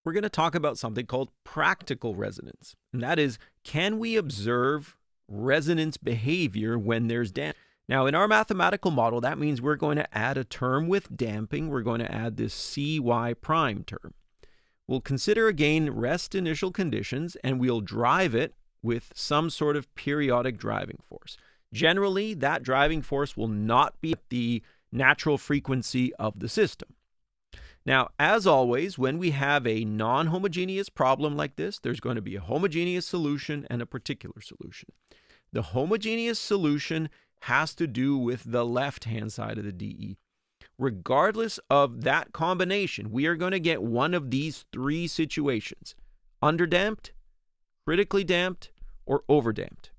we're going to talk about something called practical resonance. And that is, can we observe resonance behavior when there's damping? Now, in our mathematical model, that means we're going to add a term with damping. We're going to add this cy prime term. We'll consider again rest initial conditions, and we'll drive it with some sort of periodic driving force. Generally, that driving force will not be the natural frequency of the system. Now, as always, when we have a non-homogeneous problem like this, there's going to be a homogeneous solution and a particular solution. The homogeneous solution has to do with the left-hand side of the DE. Regardless of that combination, we are going to get one of these three situations: underdamped, critically damped, or overdamped.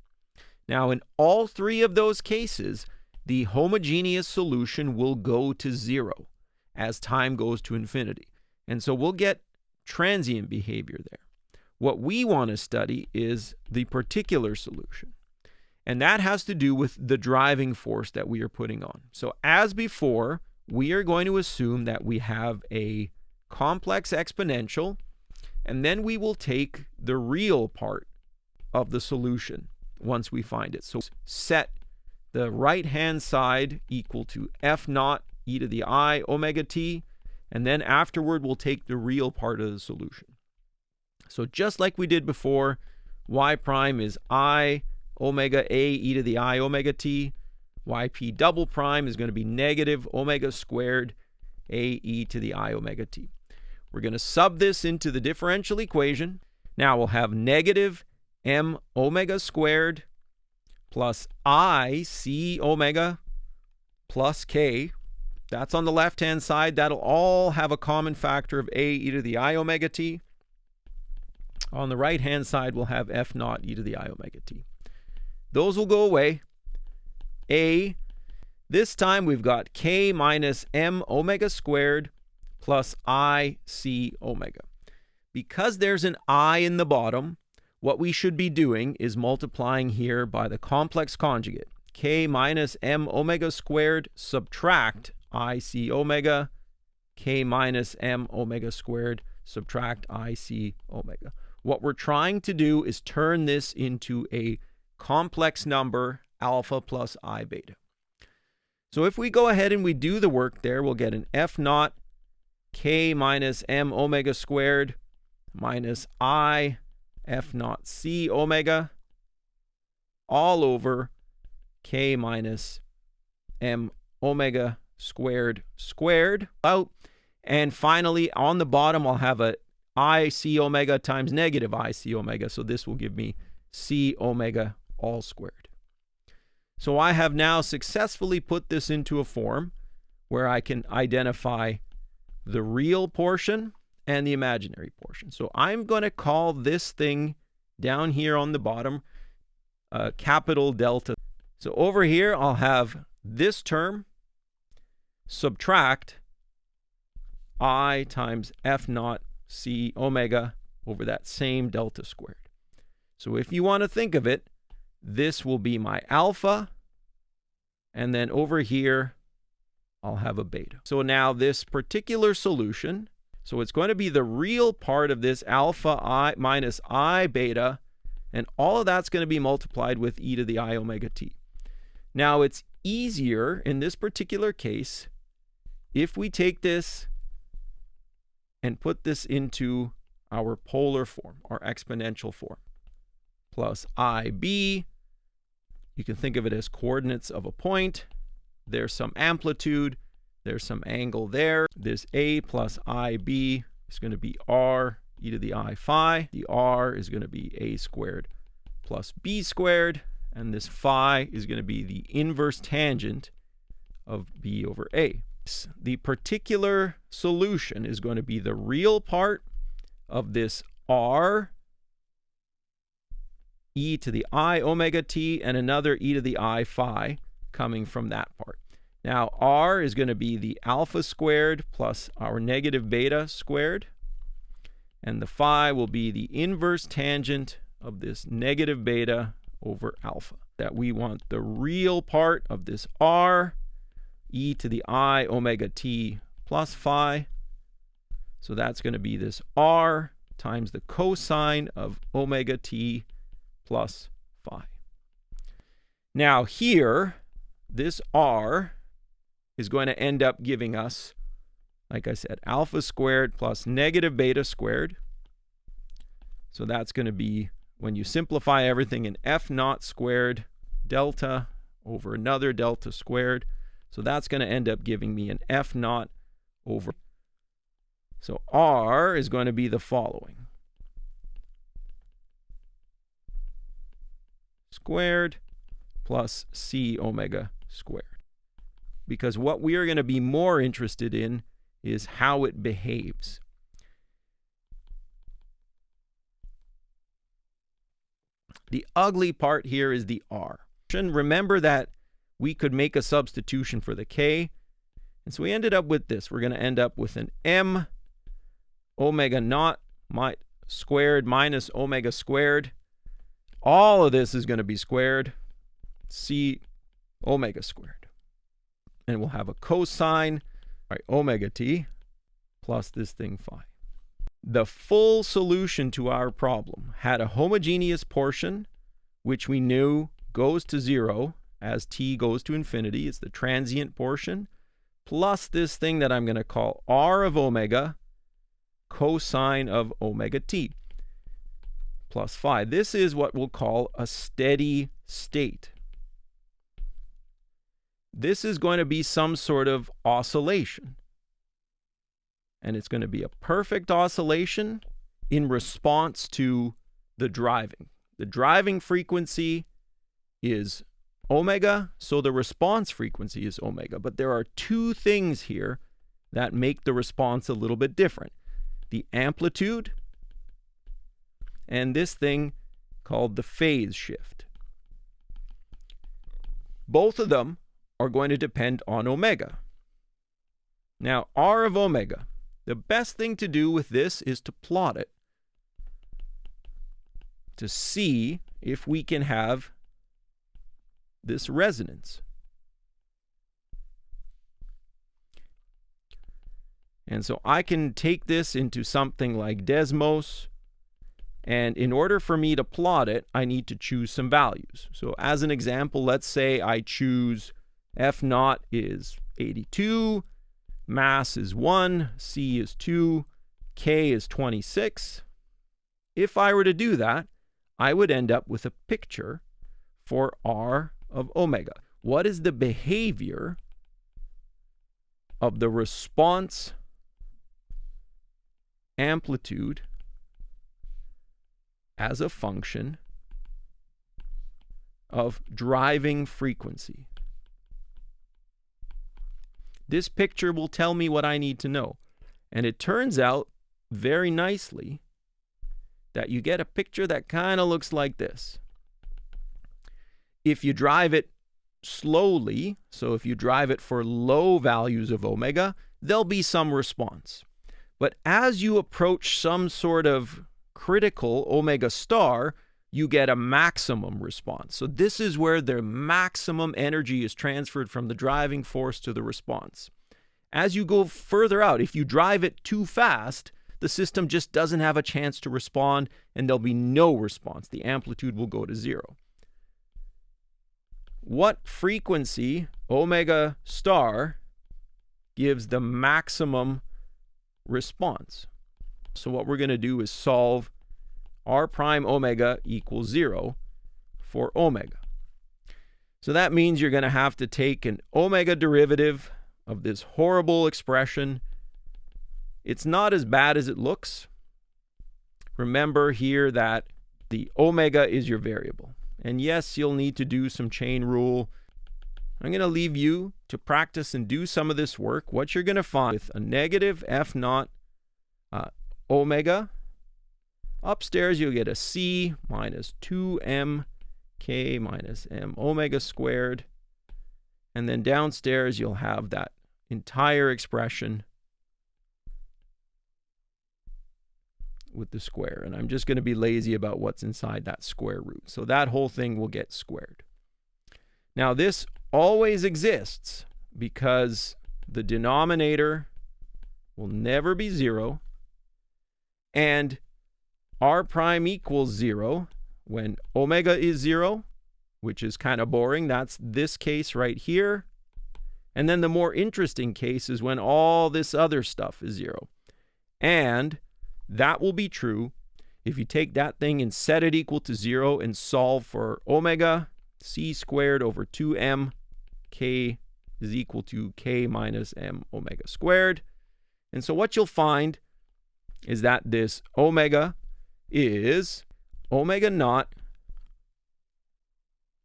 Now, in all three of those cases, the homogeneous solution will go to zero as time goes to infinity. And so we'll get transient behavior there. What we want to study is the particular solution. And that has to do with the driving force that we are putting on. So as before, we are going to assume that we have a complex exponential, and then we will take the real part of the solution once we find it. So set the right-hand side equal to f naught e to the I omega t, and then afterward we'll take the real part of the solution. So just like we did before, y prime is I omega a e to the I omega t. Yp double prime is going to be negative omega squared a e to the I omega t. We're going to sub this into the differential equation. Now we'll have negative m omega squared plus I c omega plus k. That's on the left-hand side. That'll all have a common factor of a e to the I omega t. On the right-hand side, we'll have f naught e to the I omega t. Those will go away. This time we've got k minus m omega squared plus I c omega. Because there's an I in the bottom, what we should be doing is multiplying here by the complex conjugate. K minus m omega squared subtract I c omega, k minus m omega squared subtract I c omega. What we're trying to do is turn this into a complex number, alpha plus I beta. So if we go ahead and we do the work there, we'll get an f naught k minus m omega squared minus I f naught c omega all over k minus m omega squared out. And finally, on the bottom, I'll have a I c omega times negative I c omega. So this will give me c omega all squared. So I have now successfully put this into a form where I can identify the real portion and the imaginary portion. So I'm going to call this thing down here on the bottom capital delta. So over here, I'll have this term subtract I times f naught c omega over that same delta squared. So if you want to think of it, this will be my alpha, and then over here I'll have a beta. So now this particular solution, so it's going to be the real part of this alpha I minus I beta, and all of that's going to be multiplied with e to the I omega t. Now it's easier in this particular case if we take this and put this into our polar form, our exponential form, plus IB. You can think of it as coordinates of a point. There's some amplitude. There's some angle there. This A plus IB is going to be R e to the I phi. The R is going to be A squared plus B squared. And this phi is going to be the inverse tangent of B over A. The particular solution is going to be the real part of this R e to the I omega t and another e to the I phi coming from that part. Now R is going to be the alpha squared plus our negative beta squared, and the phi will be the inverse tangent of this negative beta over alpha. That we want the real part of this R e to the I omega t plus phi So that's going to be this r times the cosine of omega t plus phi. Now here, this r is going to end up giving us, like I said, alpha squared plus negative beta squared. So that's going to be, when you simplify everything, an f naught squared delta over another delta squared. So that's going to end up giving me an f naught over. So r is going to be the following. Squared plus c omega squared. Because what we are going to be more interested in is how it behaves. The ugly part here is the r. Remember that we could make a substitution for the k. And so we ended up with this. We're going to end up with an m omega naught squared minus omega squared. All of this is going to be squared. C omega squared. And we'll have a cosine, omega t, plus this thing phi. The full solution to our problem had a homogeneous portion, which we knew goes to 0 as t goes to infinity. It's the transient portion, plus this thing that I'm going to call r of omega, cosine of omega t, plus phi. This is what we'll call a steady state. This is going to be some sort of oscillation. And it's going to be a perfect oscillation in response to the driving. The driving frequency is omega, so the response frequency is omega. But there are two things here that make the response a little bit different. The amplitude and this thing called the phase shift. Both of them are going to depend on omega. Now, r of omega, the best thing to do with this is to plot it to see if we can have this resonance. And so I can take this into something like Desmos, and in order for me to plot it, I need to choose some values. So as an example, let's say I choose f naught is 82, mass is 1, c is 2, k is 26. If I were to do that, I would end up with a picture for r of omega. What is the behavior of the response amplitude as a function of driving frequency? This picture will tell me what I need to know. And it turns out very nicely that you get a picture that kind of looks like this. If you drive it slowly, so if you drive it for low values of omega, there'll be some response. But as you approach some sort of critical omega star, you get a maximum response. So this is where the maximum energy is transferred from the driving force to the response. As you go further out, if you drive it too fast, the system just doesn't have a chance to respond, and there'll be no response. The amplitude will go to 0. What frequency, omega star, gives the maximum response? So what we're going to do is solve r prime omega equals 0 for omega. So that means you're going to have to take an omega derivative of this horrible expression. It's not as bad as it looks. Remember here that the omega is your variable. And yes, you'll need to do some chain rule. I'm going to leave you to practice and do some of this work. What you're going to find with a negative f naught omega, upstairs you'll get a c minus 2m k minus m omega squared. And then downstairs you'll have that entire expression with the square. And I'm just going to be lazy about what's inside that square root. So that whole thing will get squared. Now this always exists because the denominator will never be 0 And r prime equals 0 when omega is 0, which is kind of boring. That's this case right here. And then the more interesting case is when all this other stuff is 0. And that will be true if you take that thing and set it equal to 0 and solve for omega. C squared over 2m, k is equal to k minus m omega squared. And so what you'll find is that this omega is omega naught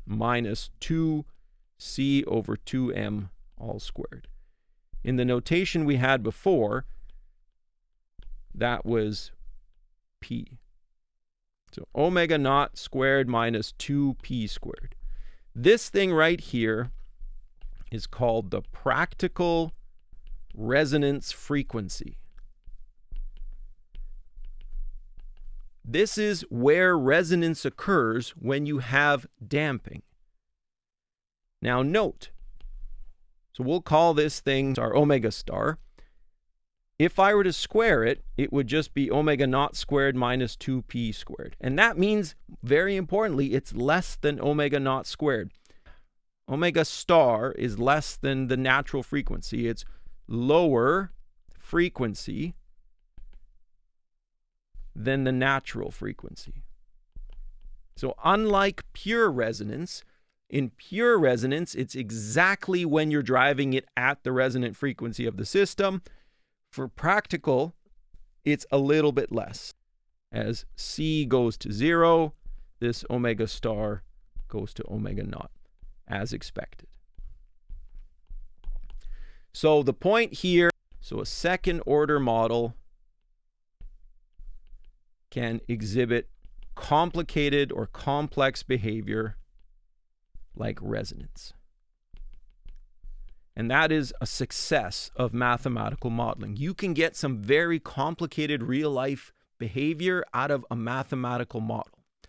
minus 2c over 2m all squared. In the notation we had before, that was p. So omega naught squared minus 2p squared. This thing right here is called the practical resonance frequency. This is where resonance occurs when you have damping. Now note, so we'll call this thing our omega star. If I were to square it, it would just be omega naught squared minus 2p squared. And that means, very importantly, it's less than omega naught squared. Omega star is less than the natural frequency. It's lower frequency than the natural frequency. So unlike pure resonance, in pure resonance, it's exactly when you're driving it at the resonant frequency of the system. For practical, it's a little bit less. As C goes to 0, this omega star goes to omega naught, as expected. So the point here, so a second order model can exhibit complicated or complex behavior like resonance. And that is a success of mathematical modeling. You can get some very complicated real-life behavior out of a mathematical model.